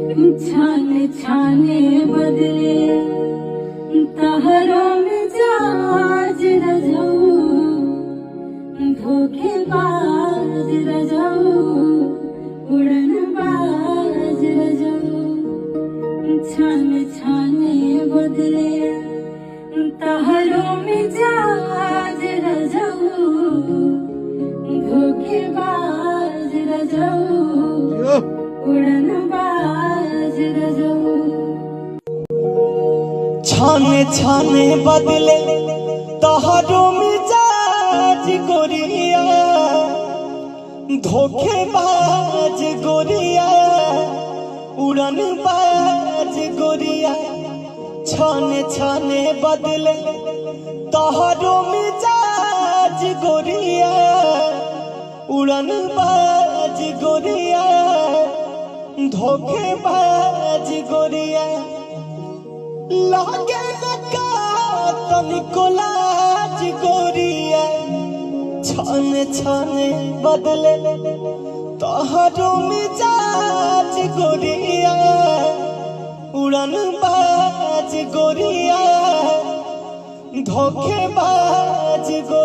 छाने छाने बदले तहरों में जाज रजाऊ, धोखेबाज रजाऊ, उड़नबाज रजाऊ। छाने छाने बदले तहरों में जाज रजाऊ, धोखेबाज रजाऊ, उड़नबाज रजाऊ। छाने छाने बदले तहरों में जाज गोरिया, धोखेबाज गोरिया, उड़नबाज गोरिया। छाने छाने बदले तहरों में जाज गोरिया, उड़नबाज गोरिया, धोखेबाज गोरिया। लागे लगा तनिको लाज गोरिया, छाने छाने बदले तहरों में जाज गोरिया, उड़नबाज गोरिया, धोखेबाज गोरिया।